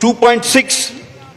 2.6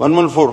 114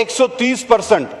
130%۔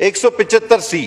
175C۔